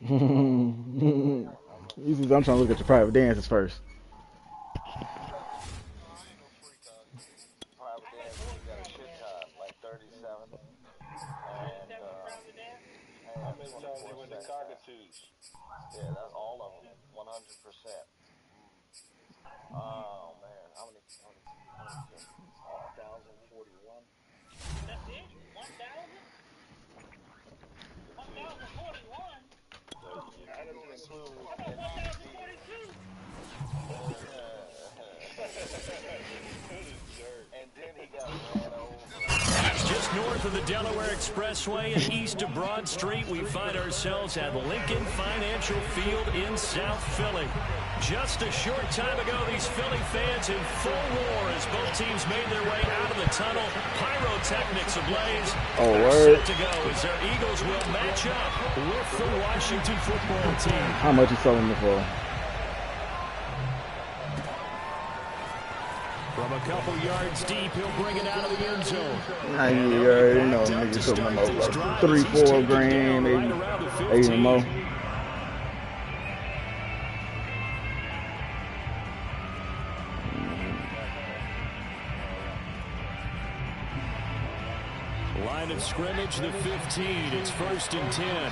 Usually I'm trying to look at your private dances first. Private dances, we got a shit ton, like 37. And, How and many times they 24 went to cent cash. cockatoos? Yeah, that's all of them, 100%. Oh man, how many kills? 1,041. That's it? 1,000? That's it. 1,041? So you That can don't include include I thought MVP. 1,042. what a jerk. And then he got ran over. Just north of the Delaware Expressway and east of Broad Street, we find ourselves at Lincoln Financial Field in South Philly. Just a short time ago, these Philly fans in full roar as both teams made their way out of the tunnel. Pyrotechnics ablaze. Oh, They're word. set to go as their Eagles will match up with the Washington football team. How much you selling it for? From a couple yards deep, he'll bring it out of the end zone. Nah, you already know niggas took them over like 3, 4 grand, maybe 8 or more. Line of scrimmage, the 15. It's 1st and 10.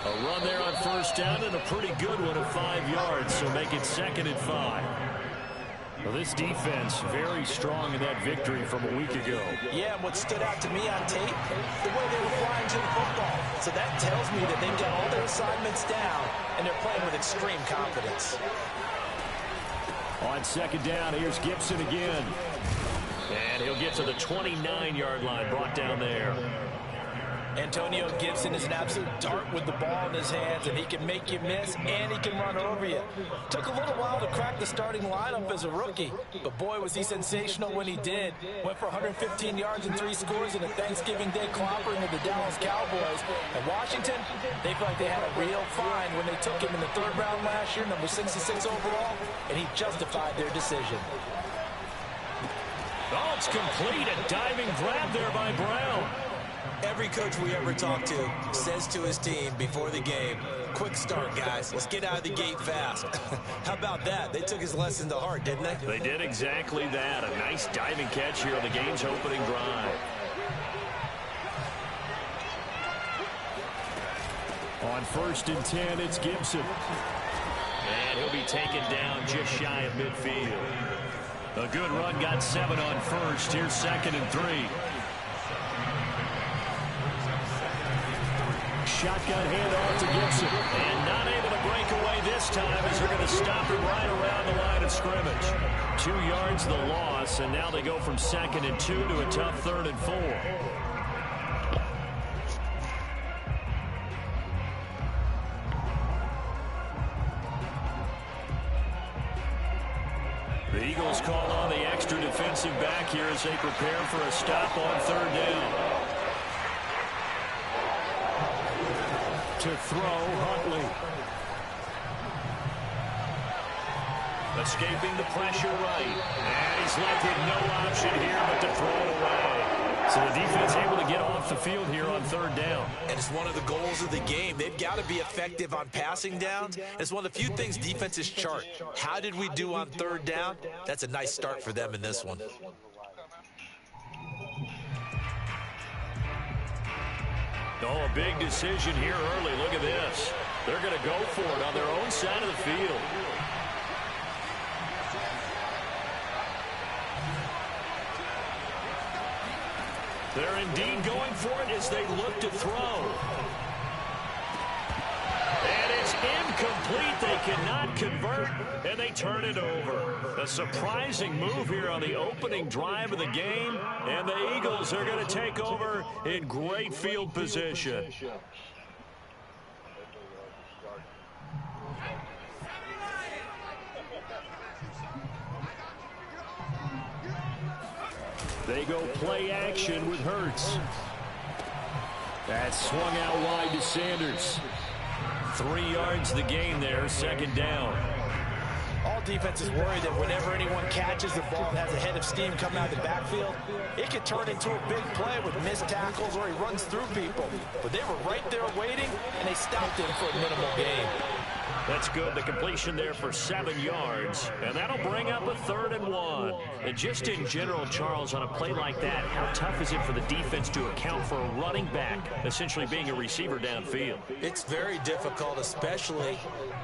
A run there on 1st down and a pretty good one of 5 yards, so make it 2nd and 5. Well, this defense very strong in that victory from a week ago. Yeah, and what stood out to me on tape, the way they were flying to the football. So that tells me that they've got all their assignments down, and they're playing with extreme confidence. On 2nd down, here's Gibson again. And he'll get to the 29-yard line, brought down there. Antonio Gibson is an absolute dart with the ball in his hands, and he can make you miss, and he can run over you. Took a little while to crack the starting lineup as a rookie, but boy, was he sensational when he did. Went for 115 yards and 3 scores in a Thanksgiving Day clobbering of the Dallas Cowboys. And Washington, they felt like they had a real find when they took him in the 3rd round last year, number 66 overall, and he justified their decision. Oh, it's complete. A diving grab there by Brown. Every coach we ever talk to says to his team before the game, quick start, guys. Let's get out of the gate fast. How about that? They took his lesson to heart, didn't they? They did exactly that. A nice diving catch here on the game's opening drive. On 1st and 10, it's Gibson. And he'll be taken down just shy of midfield. A good run, got 7 on 1st. Here's 2nd and 3. Shotgun handoff to Gibson. And not able to break away this time as they're going to stop him right around the line of scrimmage. 2 yards the loss, and now they go from 2nd and 2 to a tough 3rd and 4. The Eagles call on the extra defensive back here as they prepare for a stop on 3rd down. To throw, Huntley. Escaping the pressure right. And he's left with no option here but to throw it away. So the defense able to get off the field here on 3rd down. And it's one of the goals of the game. They've got to be effective on passing downs. It's one of the few things defenses chart. How did we do on 3rd down? That's a nice start for them in this one. Oh, a big decision here early. Look at this. They're going to go for it on their own side of the field. They're indeed going for it as they look to throw. And it's incomplete. They cannot convert, and they turn it over. A surprising move here on the opening drive of the game, and the Eagles are going to take over in great field position. They go play action with Hurts. That swung out wide to Sanders. 3 yards the gain there, 2nd down. All All defenses worry that whenever anyone catches the ball and has a head of steam coming out of the backfield, it could turn into a big play with missed tackles or he runs through people. But they were right there waiting, and they stopped him for a minimal gain. That's good. The completion there for 7 yards. And that'll bring up a 3rd and 1. And just in general, Charles, on a play like that, how tough is it for the defense to account for a running back essentially being a receiver downfield? It's very difficult, especially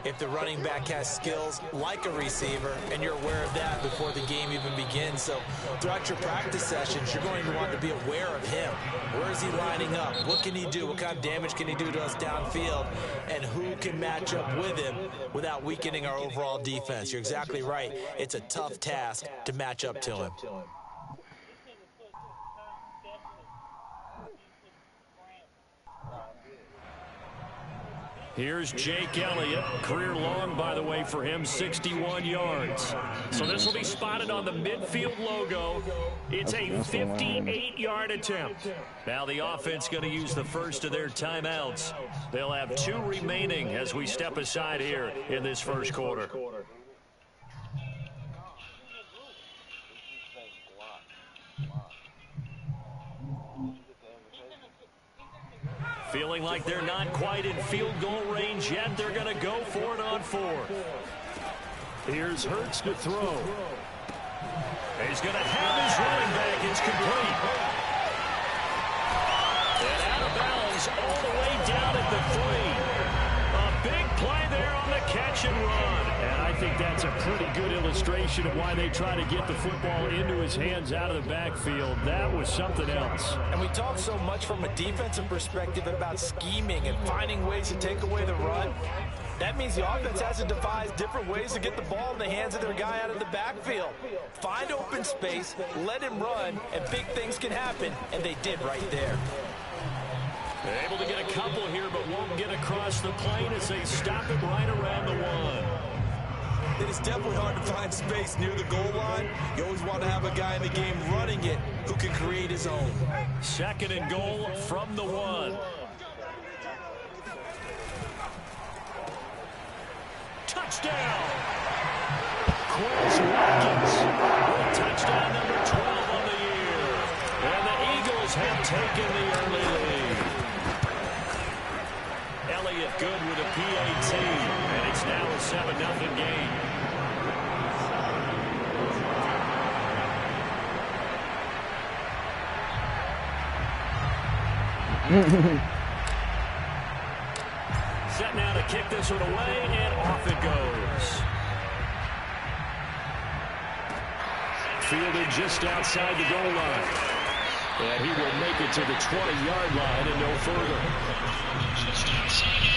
if the running back has skills like a receiver, and you're aware of that before the game even begins. So throughout your practice sessions, you're going to want to be aware of him. Where is he lining up? What can he do? What kind of damage can he do to us downfield? And who can match up with him without weakening our overall defense? You're exactly right. It's a tough task to match up to him. Here's Jake Elliott. Career long, by the way, for him, 61 yards. So this will be spotted on the midfield logo. It's a 58-yard attempt. Now the offense going to use the first of their timeouts. They'll have 2 remaining as we step aside here in this first quarter. Feeling like they're not quite in field goal range yet. They're going to go for it on 4th. Here's Hurts to throw. He's going to have his running back. It's complete. And out of bounds all the way down at the 3. A big play there on the catch and run. And I think that's a pretty good illustration of why they try to get the football into his hands out of the backfield. That was something else. And we talk so much from a defensive perspective about scheming and finding ways to take away the run. That means the offense has to devise different ways to get the ball in the hands of their guy out of the backfield. Find open space, let him run, and big things can happen, and they did right there. Able to get a couple here, but won't get across the plane as they stop him right around the 1. It is definitely hard to find space near the goal line. You always want to have a guy in the game running it who can create his own. 2nd and goal from the 1. Touchdown! Quez Watkins with touchdown number 12 on the year. And the Eagles have taken the early lead. Elliott good with a PAT, and it's now a 7-0 game. Set now to kick this one away, and off it goes. Fielded just outside the goal line. And he will make it to the 20-yard line and no further. Just outside.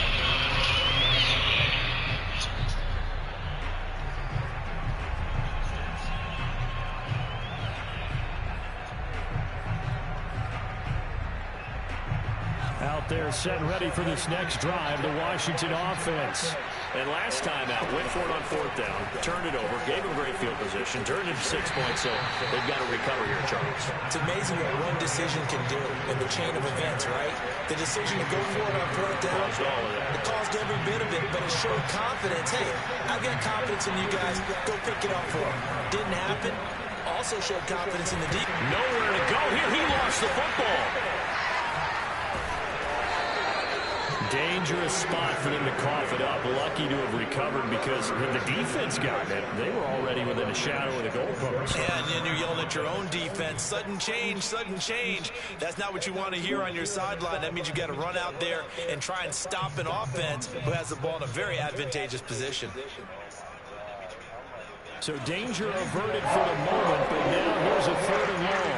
Out there set and ready for this next drive, the Washington offense. And last time out, went for it on 4th down, turned it over, gave him great field position, turned it to 6 points, so they've got to recover here, Charles. It's amazing what one decision can do in the chain of events, right? The decision to go for it on 4th down, it caused every bit of it, but it showed confidence. Hey, I've got confidence in you guys. Go pick it up for them. Didn't happen. Also showed confidence in the deep. Nowhere to go here. He lost the football. Dangerous spot for them to cough it up. Lucky to have recovered because when the defense got it, they were already within a shadow of the goalpost. Yeah, and then you're yelling at your own defense. Sudden change, sudden change. That's not what you want to hear on your sideline. That means you got to run out there and try and stop an offense who has the ball in a very advantageous position. So danger averted for the moment, but now here's a 3rd and long.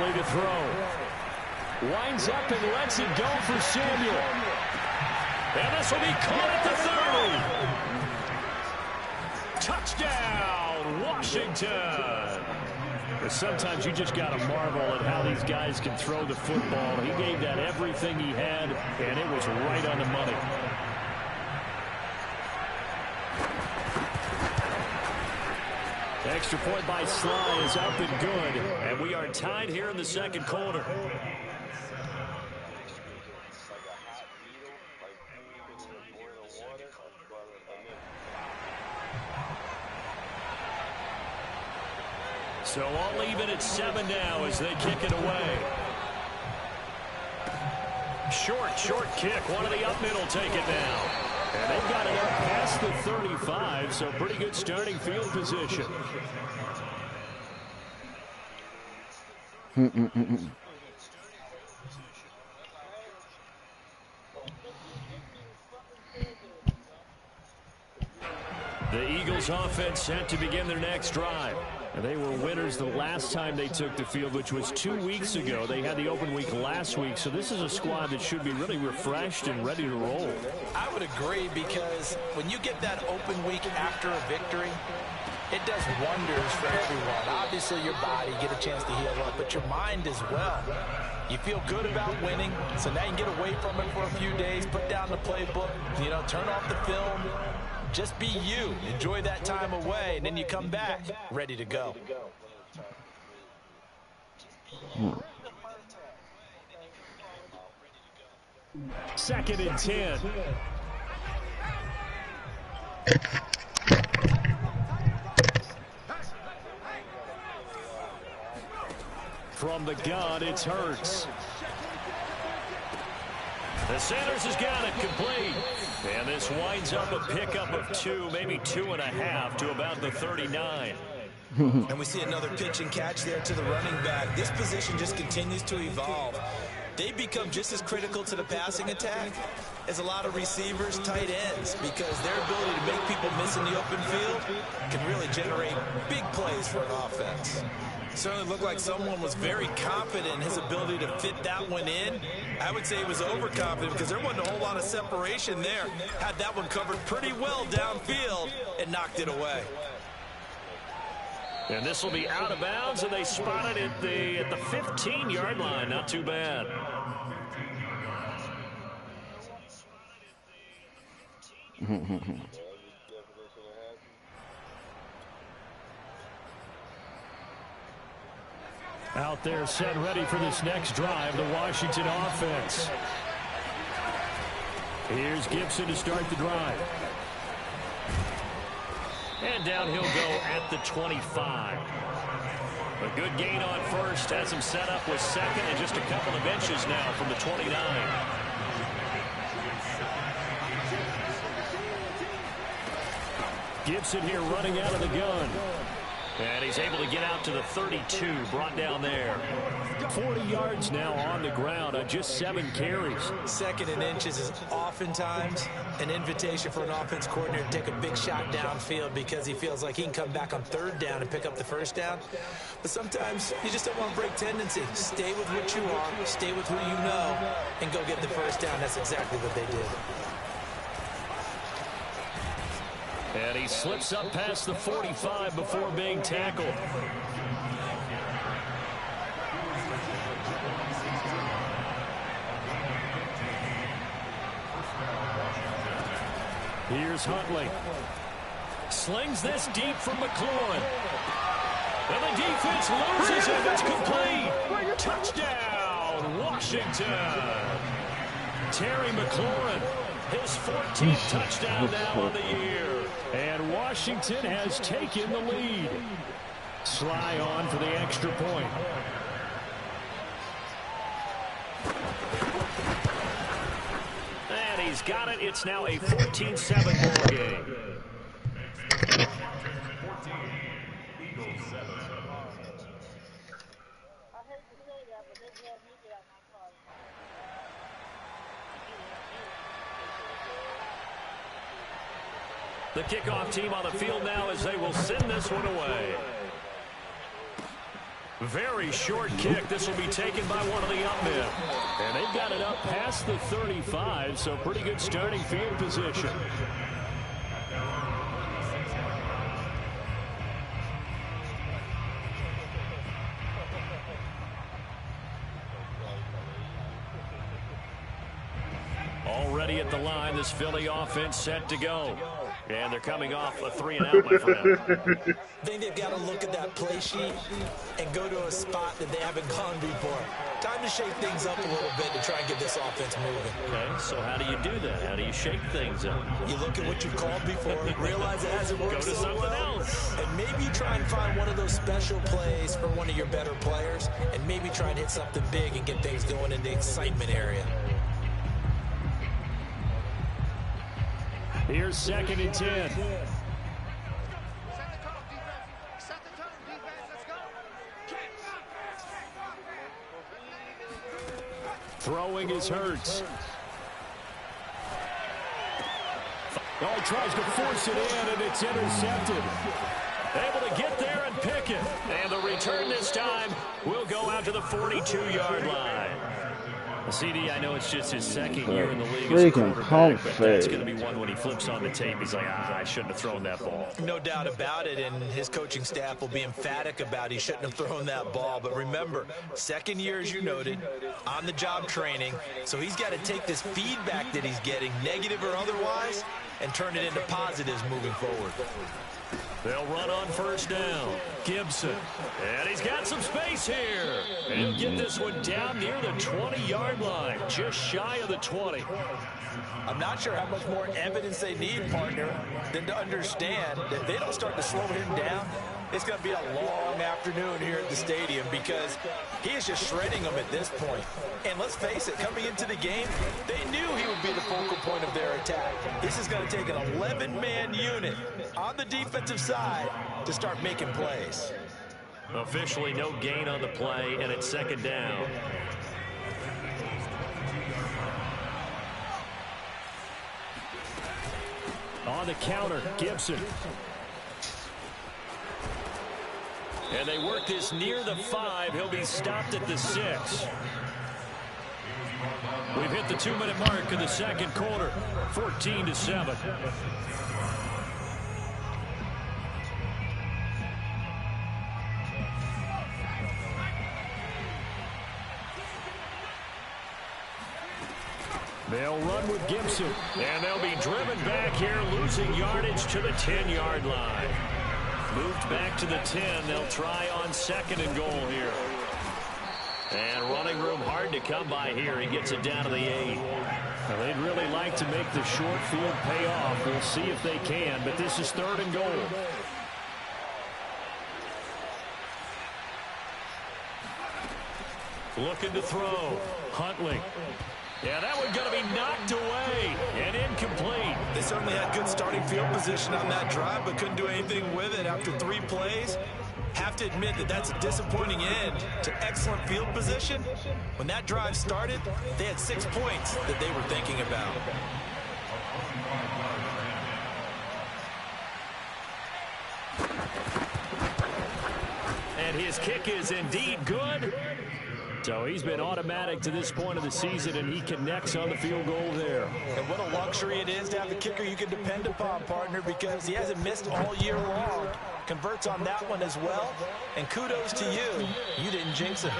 To throw. Winds up and lets it go for Samuel. And this will be caught at the 30. Touchdown, Washington. Sometimes you just got to marvel at how these guys can throw the football. He gave that everything he had, and it was right on the money. Extra point by Sly is up and good, and we are tied here in the second quarter. So all even at 7 now as they kick it away. Short kick. One of the up middle take it now. And they've got it up past the 35, so pretty good starting field position. The Eagles offense set to begin their next drive. And they were winners the last time they took the field, which was 2 weeks ago. They had the open week last week, so this is a squad that should be really refreshed and ready to roll. I would agree, because when you get that open week after a victory, it does wonders for everyone. Obviously, your body, get a chance to heal up, but your mind as well. You feel good about winning, so now you can get away from it for a few days, put down the playbook, turn off the film. Just be you. Enjoy that time away, and then you come back ready to go. Second and 10. From the gun, it's Hurts. The Sanders has got it complete. And this winds up a pickup of 2, maybe 2.5 to about the 39. And we see another pitch and catch there to the running back. This position just continues to evolve. They become just as critical to the passing attack as a lot of receivers, tight ends, because their ability to make people miss in the open field can really generate big plays for an offense. Certainly looked like someone was very confident in his ability to fit that one in. I would say he was overconfident because there wasn't a whole lot of separation there. Had that one covered pretty well downfield and knocked it away. And this will be out of bounds, and they spot it at the 15-yard line. Not too bad. Out there set ready for this next drive, the Washington offense. Here's Gibson to start the drive. And down he'll go at the 25. A good gain on first, has him set up with second, and just a couple of inches now from the 29. Gibson here running out of the gun. And he's able to get out to the 32, brought down there. 40 yards now on the ground on just 7 carries. Second and inches is oftentimes an invitation for an offense coordinator to take a big shot downfield because he feels like he can come back on third down and pick up the first down. But sometimes you just don't want to break tendency. Stay with what you are, stay with who you know, and go get the first down. That's exactly what they did. And he slips up past the 45 before being tackled. Here's Huntley. Slings this deep from McLaurin. And the defense loses it. It's complete. Touchdown, Washington. Terry McLaurin, his 14th touchdown now of the year. And Washington has taken the lead. Sly on for the extra point. And he's got it. It's now a 14-7 ball game. The kickoff team on the field now as they will send this one away. Very short kick. This will be taken by one of the up men. And they've got it up past the 35, so pretty good starting field position. ready at the line. This Philly offense set to go. And they're coming off a 3-and-out, my friend. I think they've got to look at that play sheet and go to a spot that they haven't gone before. Time to shake things up a little bit to try and get this offense moving. Okay, so how do you do that? How do you shake things up? You look at what you've called before, realize it hasn't worked Go to so something well, else. and maybe try and find one of those special plays for one of your better players, and maybe try and hit something big and get things going in the excitement area. Here's 2nd and 10. Throwing is Hurts. Oh, he tries to force it in, and it's intercepted. Able to get there and pick it. And the return this time will go out to the 42-yard line. CD, I know it's just his 2nd year in the league as a quarterback, but that's going to be one when he flips on the tape. He's like, I shouldn't have thrown that ball. No doubt about it, and his coaching staff will be emphatic about he shouldn't have thrown that ball. But remember, 2nd year, as you noted, on-the-job training, so he's got to take this feedback that he's getting, negative or otherwise, and turn it into positives moving forward. They'll run on 1st down. Gibson. And he's got some space here. And he'll get this one down near the 20-yard line, just shy of the 20. I'm not sure how much more evidence they need, partner, than to understand that if they don't start to slow him down, it's going to be a long afternoon here at the stadium because he is just shredding them at this point. And let's face it, coming into the game, they knew he would be the focal point of their attack. This is going to take an 11-man unit on the defensive side to start making plays. Officially no gain on the play, and it's 2nd down. On the counter, Gibson. And they work this near the 5. He'll be stopped at the 6. We've hit the 2-minute mark of the 2nd quarter, 14-7. They'll run with Gibson, and they'll be driven back here, losing yardage to the 10-yard line. Moved back to the 10. They'll try on 2nd and goal here. And running room hard to come by here. He gets it down to the 8. Well, they'd really like to make the short field pay off. We'll see if they can, but this is 3rd and goal. Looking to throw. Huntley. Yeah, that one's going to be knocked away and incomplete. They certainly had good starting field position on that drive, but couldn't do anything with it after 3 plays. Have to admit that that's a disappointing end to excellent field position. When that drive started, they had 6 points that they were thinking about. And his kick is indeed good. So he's been automatic to this point of the season, and he connects on the field goal there. And what a luxury it is to have a kicker you can depend upon, partner, because he hasn't missed all year long. Converts on that one as well. And kudos to you. You didn't jinx him.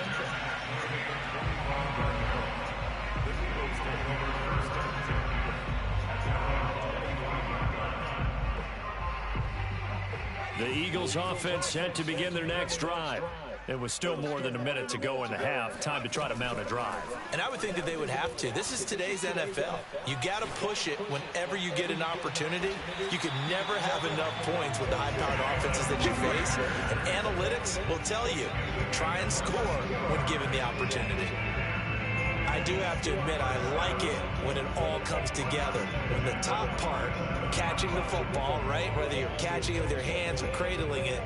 The Eagles offense set to begin their next drive. It was still more than a minute to go in the half. Time to try to mount a drive. And I would think that they would have to. This is today's NFL. You got to push it whenever you get an opportunity. You can never have enough points with the high-powered offenses that you face. And analytics will tell you, try and score when given the opportunity. I do have to admit, I like it when it all comes together. When the top part, catching the football, right, whether you're catching it with your hands or cradling it,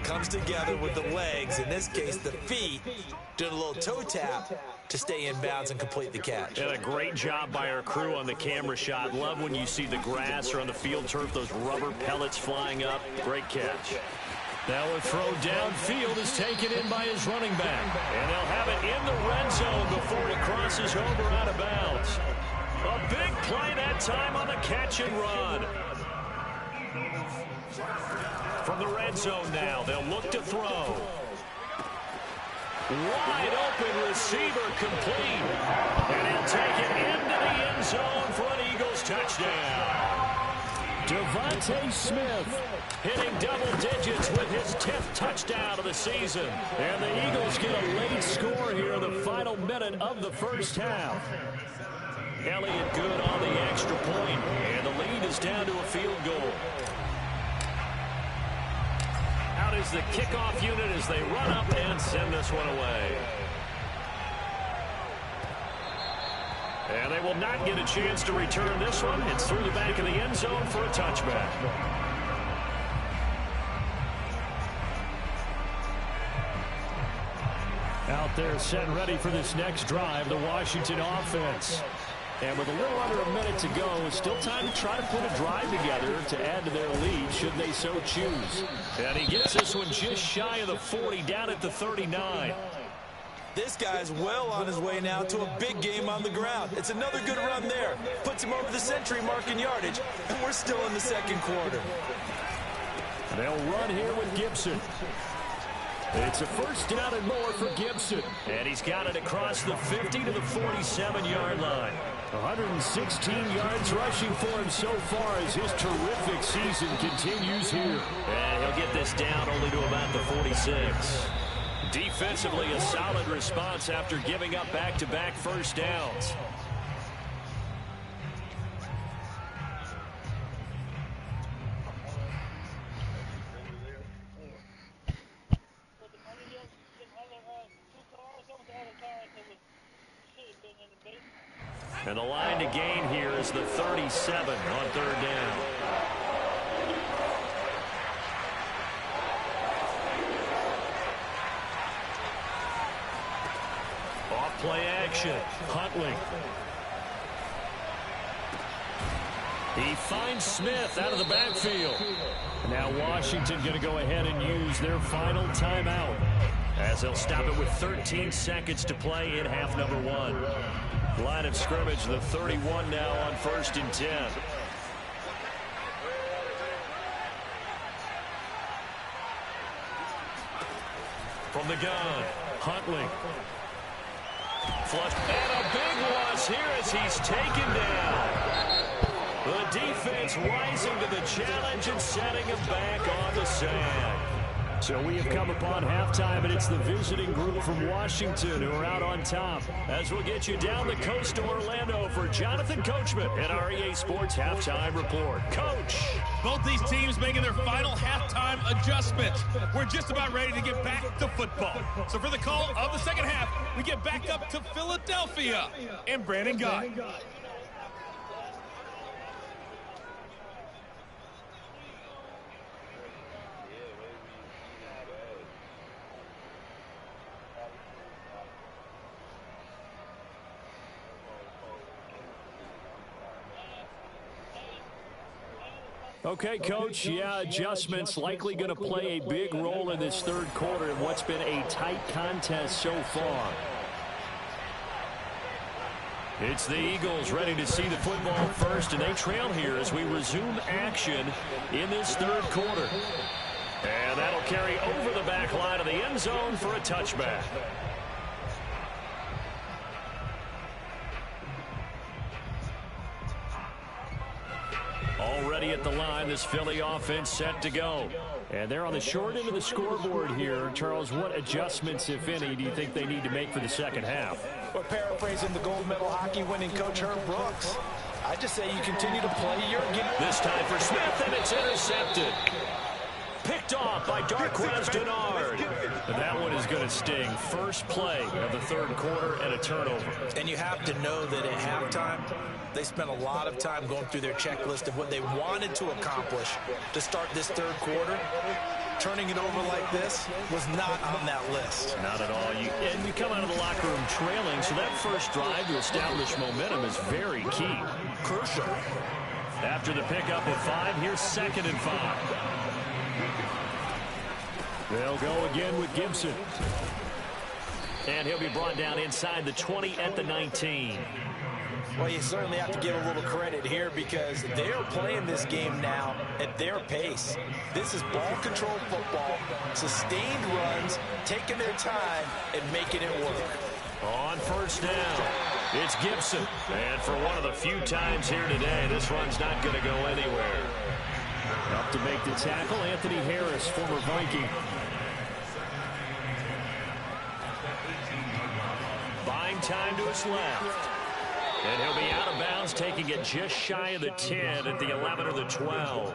comes together with the legs, in this case the feet, doing a little toe tap to stay in bounds and complete the catch. And a great job by our crew on the camera shot. Love when you see the grass or on the field turf, those rubber pellets flying up. Great catch. Now a throw downfield is taken in by his running back. And they'll have it in the red zone before it crosses over out of bounds. A big play that time on the catch and run. From the red zone now, they'll look to throw. Wide open receiver complete. And he'll take it into the end zone for an touchdown. Devontae Smith hitting double digits with his 10th touchdown of the season. And the Eagles get a late score here in the final minute of the first half. Elliott good on the extra point, and the lead is down to a field goal. Out is the kickoff unit as they run up and send this one away. And they will not get a chance to return this one. It's through the back of the end zone for a touchback. Out there set and ready for this next drive, the Washington offense. And with a little under a minute to go, it's still time to try to put a drive together to add to their lead should they so choose. And he gets this one just shy of the 40, down at the 39. This guy's well on his way now to a big game on the ground. It's another good run there. Puts him over the century mark in yardage, and we're still in the second quarter. They'll run here with Gibson. It's a first down and more for Gibson. And he's got it across the 50 to the 47-yard line. 116 yards rushing for him so far as his terrific season continues here. And he'll get this down only to about the 46. Defensively, a solid response after giving up back-to-back first downs. And the line to gain here is the 37 on third down. Off play action. Huntley. He finds Smith out of the backfield. Now Washington going to go ahead and use their final timeout as they'll stop it with 13 seconds to play in half number one. Line of scrimmage, the 31 now on 1st and 10. From the gun, Huntley. Flush, and a big loss here as he's taken down. The defense rising to the challenge and setting him back on the sand. So we have come upon halftime, and it's the visiting group from Washington who are out on top. As we'll get you down the coast to Orlando for Jonathan Coachman at our EA Sports Halftime Report. Coach. Both these teams making their final halftime adjustments. We're just about ready to get back to football. So for the call of the second half, we get back up to Philadelphia and Brandon Guy. Okay, Coach, yeah, adjustments likely going to play a big role in this third quarter in what's been a tight contest so far. It's the Eagles ready to see the football first, and they trail here as we resume action in this third quarter. And that'll carry over the back line of the end zone for a touchback. Already at the line, this Philly offense set to go. And they're on the short end of the scoreboard here. Charles, what adjustments, if any, do you think they need to make for the second half? Well, paraphrasing the gold medal hockey winning coach Herb Brooks, I just say you continue to play your game. This time for Smith, and it's intercepted. Picked off by Darquez Denard. And that one is going to sting. First play of the third quarter and a turnover. And you have to know that at halftime, they spent a lot of time going through their checklist of what they wanted to accomplish to start this third quarter. Turning it over like this was not on that list. Not at all. And you come out of the locker room trailing, so that first drive to establish momentum is very key. Crucial. After the pickup of 5, here's 2nd and 5. They'll go again with Gibson. And he'll be brought down inside the 20 at the 19. Well, you certainly have to give a little credit here because they're playing this game now at their pace. This is ball control football, sustained runs, taking their time and making it work. On first down. It's Gibson. And for one of the few times here today, this run's not going to go anywhere. Up to make the tackle, Anthony Harris, former Viking. Buying time to his left. And he'll be out of bounds, taking it just shy of the 10 at the 11 or the 12.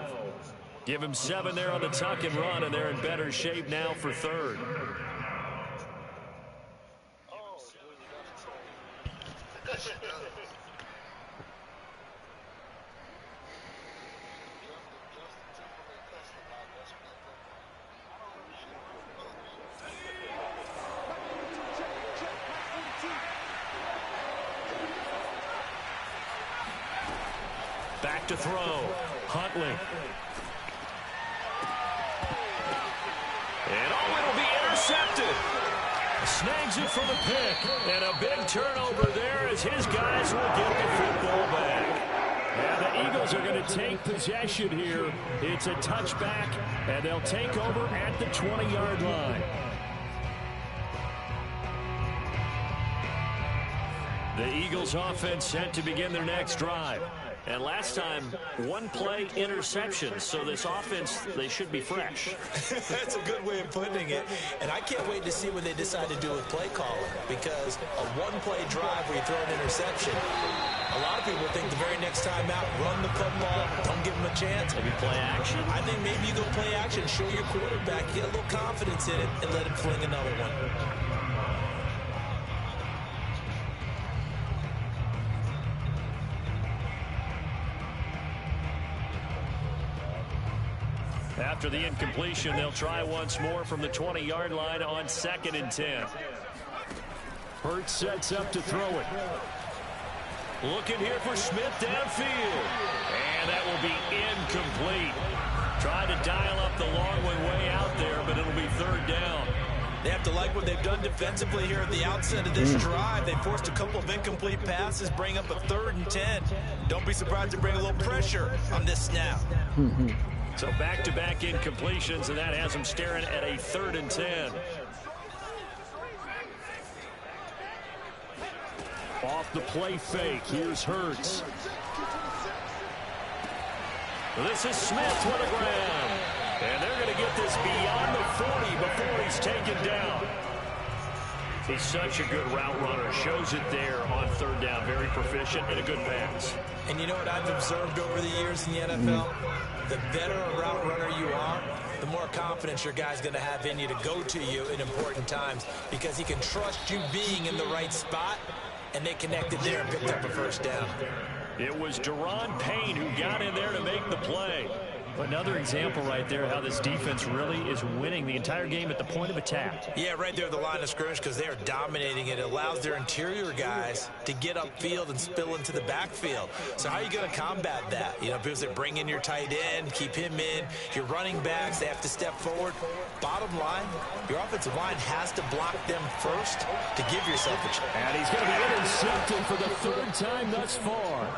Give him 7 there on the tuck and run, and they're in better shape now for third. Back to throw. Huntley. And it'll be intercepted. Snags it for the pick. And a big turnover there as his guys will get the football back. And the Eagles are going to take possession here. It's a touchback, and they'll take over at the 20-yard line. The Eagles offense set to begin their next drive. And last time, 1 play interception. So this offense, they should be fresh. That's a good way of putting it. And I can't wait to see what they decide to do with play calling. Because a 1-play drive where you throw an interception, a lot of people think the very next time out, run the football, don't give them a chance. Maybe play action. I think maybe you go play action, show your quarterback, get a little confidence in it, and let him fling another one. After the incompletion, they'll try once more from the 20-yard line on 2nd and 10. Hurts sets up to throw it. Looking here for Smith downfield. And that will be incomplete. Trying to dial up the long one way out there, but it'll be 3rd down. They have to like what they've done defensively here at the outset of this drive. They forced a couple of incomplete passes, bring up a 3rd and 10. Don't be surprised to bring a little pressure on this snap. So back-to-back incompletions, and that has them staring at a 3rd and 10. Off the play fake, here's Hurts. This is Smith with the ground. And they're going to get this beyond the 40 before he's taken down. He's such a good route runner. Shows it there on 3rd down. Very proficient and a good pass. And you know what I've observed over the years in the NFL? The better a route runner you are, the more confidence your guy's going to have in you to go to you in important times because he can trust you being in the right spot, and they connected there and picked up a 1st down. It was Deron Payne who got in there to make the play. Another example right there how this defense really is winning the entire game at the point of attack. Yeah, right there at the line of scrimmage because they are dominating it. It allows their interior guys to get upfield and spill into the backfield. So how are you going to combat that? You know, people say bring in your tight end, keep him in. Your running backs, they have to step forward. Bottom line, your offensive line has to block them first to give yourself a chance. And he's going to be intercepted for the 3rd time thus far.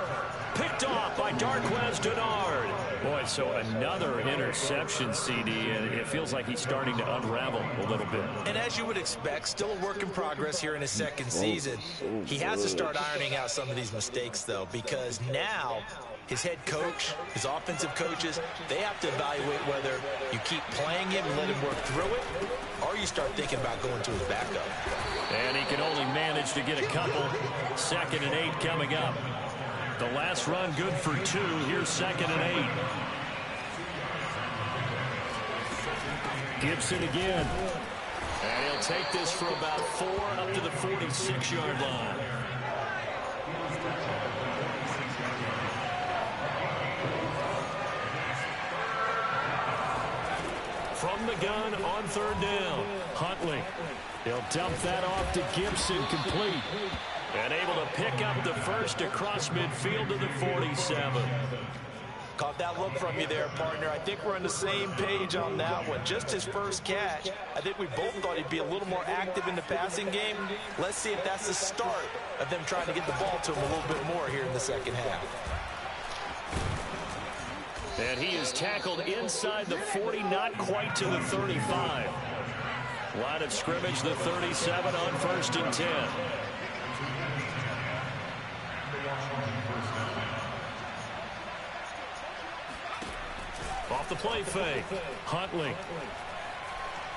Picked off by Darquez Denard. Boy, so another interception, CD, and it feels like he's starting to unravel a little bit. And as you would expect, still a work in progress here in his 2nd season. He has to start ironing out some of these mistakes, though, because now his head coach, his offensive coaches, they have to evaluate whether you keep playing him and let him work through it, or you start thinking about going to his backup. And he can only manage to get a couple. 2nd and 8 coming up. The last run good for 2. Here's 2nd and 8. Gibson again. And he'll take this for about 4 up to the 46-yard line. From the gun on 3rd down, Huntley. He'll dump that off to Gibson, complete. And able to pick up the 1st across midfield to the 47. Caught that look from you there, partner. I think we're on the same page on that one. Just his 1st catch. I think we both thought he'd be a little more active in the passing game. Let's see if that's the start of them trying to get the ball to him a little bit more here in the 2nd half. And he is tackled inside the 40, not quite to the 35. Line of scrimmage, the 37 on 1st and 10. Off the play fake. Huntley.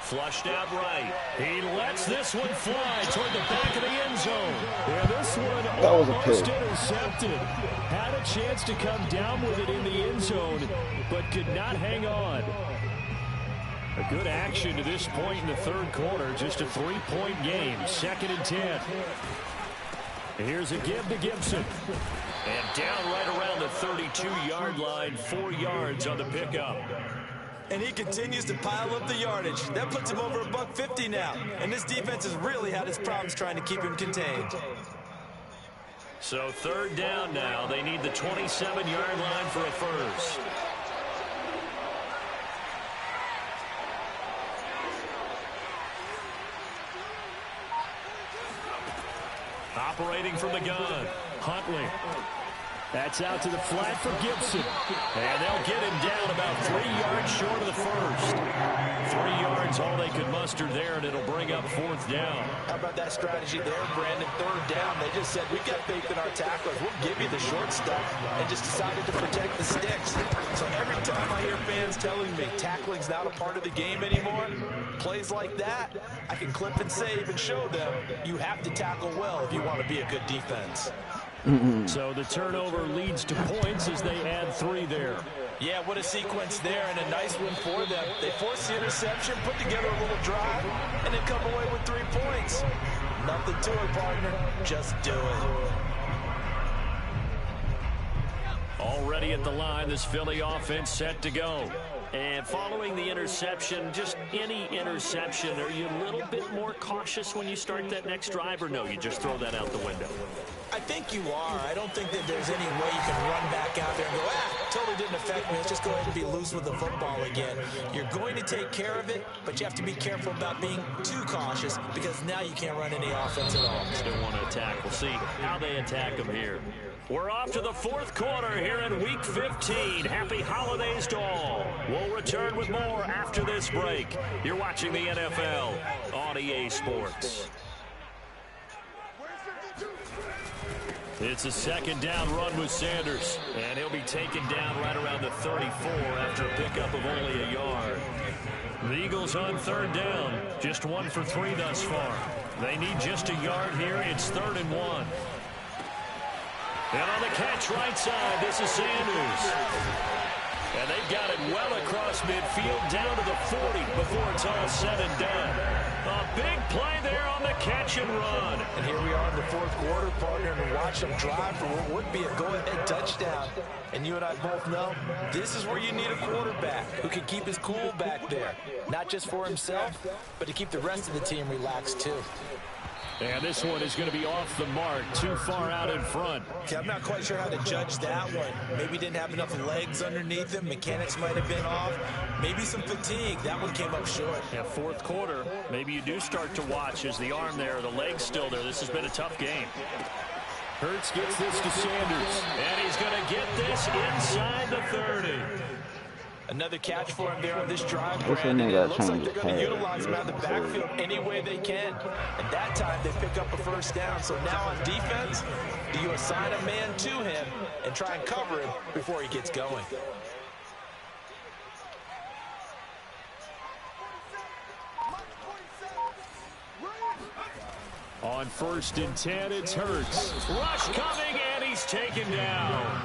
Flushed out right. He lets this one fly toward the back of the end zone. And this one That was a almost pick. intercepted. Had a chance to come down with it in the end zone, but could not hang on. A good action to this point in the third quarter. Just a 3-point game. 2nd and 10. Here's a give to Gibson. And down right around the 32-yard line. 4 yards on the pickup. And he continues to pile up the yardage. That puts him over $150 now. And this defense has really had its problems trying to keep him contained. So 3rd down now. They need the 27-yard line for a first. Operating from the gun. Huntley. That's out to the flat for Gibson. And they'll get him down about 3 yards short of the first. 3 yards, all they could muster there, and it'll bring up 4th down. How about that strategy there, Brandon? 3rd down, they just said, we've got faith in our tacklers. We'll give you the short stuff, and just decided to protect the sticks. So every time I hear fans telling me tackling's not a part of the game anymore, plays like that, I can clip and save and show them you have to tackle well if you want to be a good defense. So the turnover leads to points as they add 3 there. Yeah, what a sequence there, and a nice one for them. They force the interception, put together a little drive, and then come away with 3 points. Nothing to it, partner. Just do it. Already at the line, this Philly offense set to go. And following the interception, just any interception, are you a little bit more cautious when you start that next drive, or no, you just throw that out the window? I think you are. I don't think that there's any way you can run back out there and go, totally didn't affect me. Let's just go ahead and be loose with the football again. You're going to take care of it, but you have to be careful about being too cautious because now you can't run any offense at all. Still want to attack. We'll see how they attack them here. We're off to the 4th quarter here in Week 15. Happy holidays to all. We'll return with more after this break. You're watching the NFL on EA Sports. It's a 2nd down run with Sanders, and he'll be taken down right around the 34 after a pickup of only a yard. The Eagles on 3rd down, just 1 for 3 thus far. They need just a yard here. It's 3rd and 1. And on the catch right side, this is Sanders. And they've got it well across midfield down to the 40 before it's all said and done. A big play there on the catch and run. And here we are in the 4th quarter, partner, and watch them drive for what would be a go-ahead touchdown. And you and I both know this is where you need a quarterback who can keep his cool back there. Not just for himself, but to keep the rest of the team relaxed too. And this one is going to be off the mark, too far out in front. Okay, I'm not quite sure how to judge that one. Maybe didn't have enough legs underneath him. Mechanics might have been off. Maybe some fatigue. That one came up short. Yeah, 4th quarter, maybe you do start to watch as the arm there, the leg's still there. This has been a tough game. Hurts gets this to Sanders, and he's going to get this inside the 30. Another catch for him there on this drive, What's Brandon. that It looks like they're going to change utilize him out of the backfield any way they can. And that time they pick up a 1st down. So now on defense, do you assign a man to him and try and cover him before he gets going? On 1st and 10, it's Hurts. Rush coming, and he's taken down.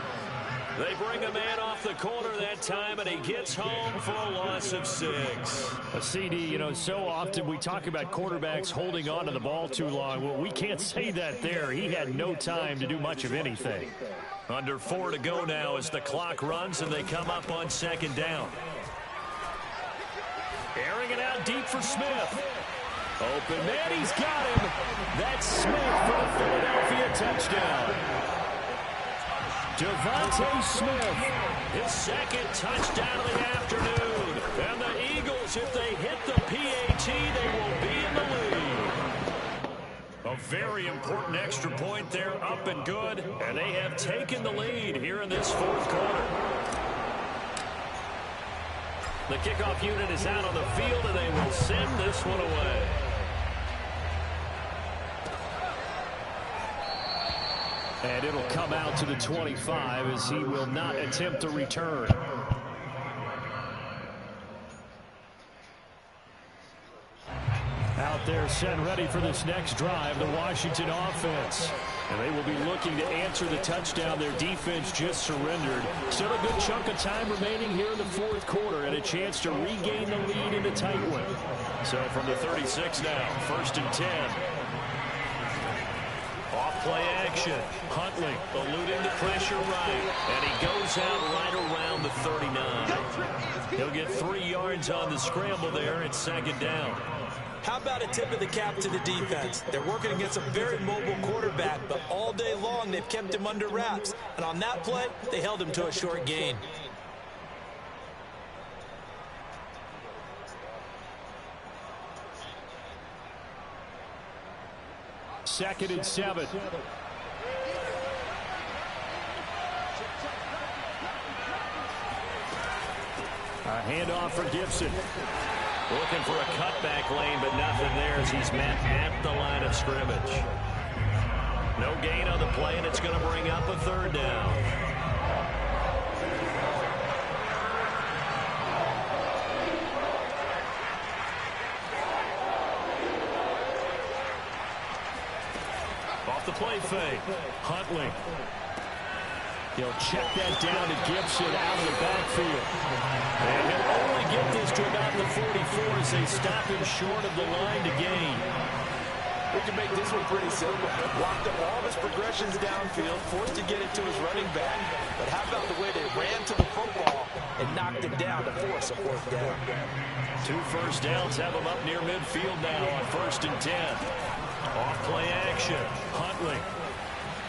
They bring a man off the corner that time, and he gets home for a loss of 6. A CD, you know, so often we talk about quarterbacks holding on to the ball too long. Well, we can't say that there. He had no time to do much of anything. Under 4 to go now as the clock runs, and they come up on 2nd down. Airing it out deep for Smith. Open man, he's got him. That's Smith for the Philadelphia touchdown. Devontae Smith, his 2nd touchdown of the afternoon. And the Eagles, if they hit the PAT, they will be in the lead. A very important extra point there, up and good. And they have taken the lead here in this 4th quarter. The kickoff unit is out on the field, and they will send this one away. And it'll come out to the 25 as he will not attempt to return. They're set ready for this next drive, the Washington offense. And they will be looking to answer the touchdown their defense just surrendered. Still a good chunk of time remaining here in the fourth quarter and a chance to regain the lead in a tight one. So from the 36 now, 1st and 10. Off play action. Huntley eluding the pressure right. And he goes out right around the 39. He'll get 3 yards on the scramble there at 2nd down. How about a tip of the cap to the defense? They're working against a very mobile quarterback, but all day long they've kept him under wraps. And on that play, they held him to a short gain. Second and 7. A handoff for Gibson. Looking for a cutback lane, but nothing there as he's met at the line of scrimmage. No gain on the play, and it's going to bring up a 3rd down. Off the play fake. Huntley. He'll check that down to Gibson out of the backfield. And he'll only get this to about the 44 as they stop him short of the line to gain. We can make this one pretty simple. Blocked up all of his progressions downfield, forced to get it to his running back. But how about the way they ran to the football and knocked it down to force a 4th down? 2 first downs have him up near midfield now on 1st and 10. Off play action. Huntley.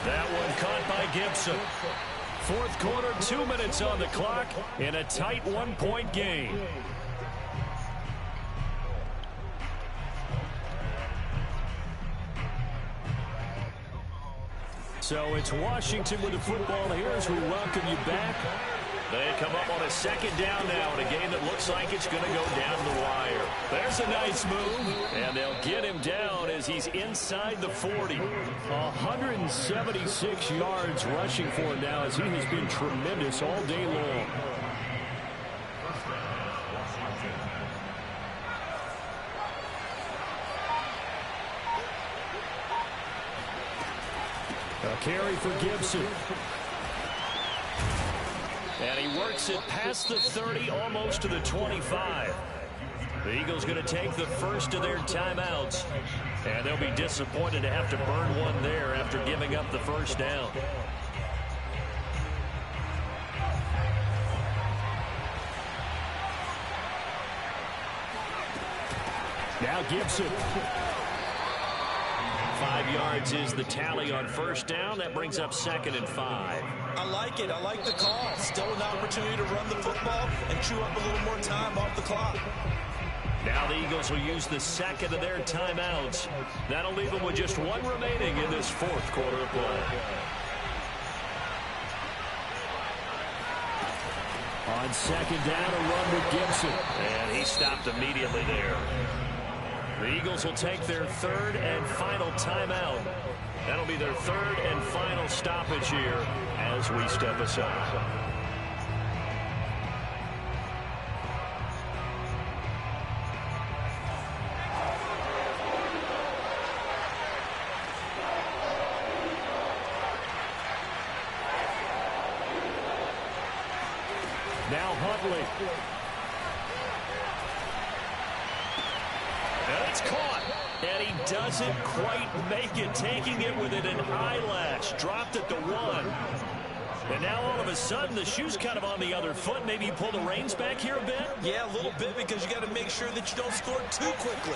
That one caught by Gibson. 4th quarter, 2 minutes on the clock in a tight 1-point game. So it's Washington with the football here as we welcome you back. They come up on a 2nd down now in a game that looks like it's going to go down the wire. There's a nice move, and they'll get him down as he's inside the 40. 176 yards rushing for him now as he has been tremendous all day long. A carry for Gibson. And he works it past the 30, almost to the 25. The Eagles going to take the first of their timeouts. And they'll be disappointed to have to burn one there after giving up the 1st down. Now Gibson. 5 yards is the tally on 1st down. That brings up 2nd and 5. I like it. I like the call. Still an opportunity to run the football and chew up a little more time off the clock. Now the Eagles will use the 2nd of their timeouts. That'll leave them with just 1 remaining in this 4th quarter of play. On 2nd down, a run with Gibson. And he stopped immediately there. The Eagles will take their 3rd and final timeout. That'll be their 3rd and final stoppage here as we step aside. Now Huntley. And it's caught. And he doesn't quite make it, taking it within an eyelash. Dropped at the 1. And now all of a sudden the shoe's kind of on the other foot. Maybe you pull the reins back here a bit? Yeah, a little bit, because you got to make sure that you don't score too quickly.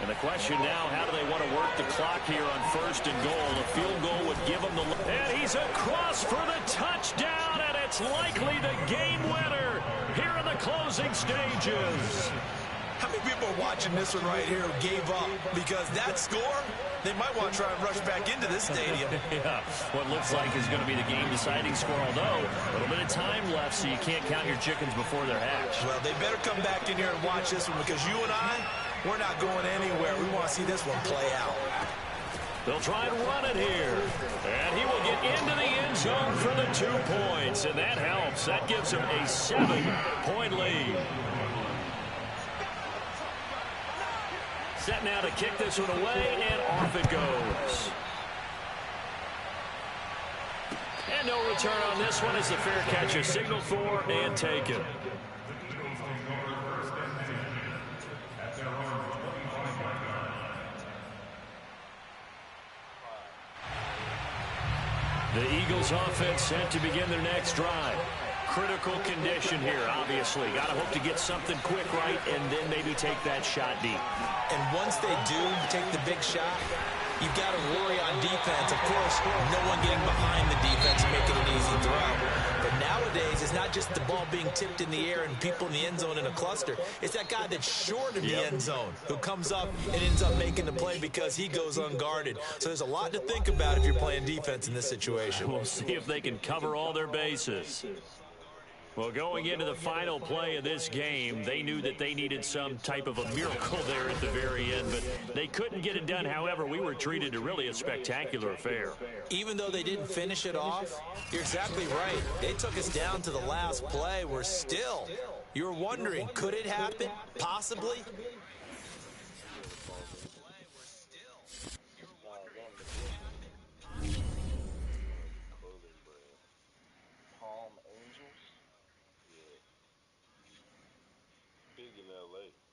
And the question now, how do they want to work the clock here on 1st and goal? A field goal would give them the... And he's across for the touchdown, and it's likely the game winner here in the closing stages. How many people are watching this one right here who gave up? Because that score, they might want to try and rush back into this stadium. Yeah, what looks like is going to be the game-deciding score, although a little bit of time left, so you can't count your chickens before they're hatched. Well, they better come back in here and watch this one, because you and I, we're not going anywhere. We want to see this one play out. They'll try and run it here. And he will get into the end zone for the 2 points, and that helps. That gives him a 7-point lead. Set now to kick this one away, and off it goes. And no return on this one as the fair catch is signaled for and taken. The Eagles offense set to begin their next drive. Critical condition here, obviously. Got to hope to get something quick right and then maybe take that shot deep. And once they do take the big shot, you've got to worry on defense. Of course, no one getting behind the defense and making an easy throw. But nowadays, it's not just the ball being tipped in the air and people in the end zone in a cluster. It's that guy that's short of the end zone who comes up and ends up making the play because he goes unguarded. So there's a lot to think about if you're playing defense in this situation. We'll see if they can cover all their bases. Well, going into the final play of this game, they knew that they needed some type of a miracle there at the very end, but they couldn't get it done. However, we were treated to really a spectacular affair. Even though they didn't finish it off, you're exactly right. They took us down to the last play. We're still, you're wondering, could it happen? Possibly? Big in LA.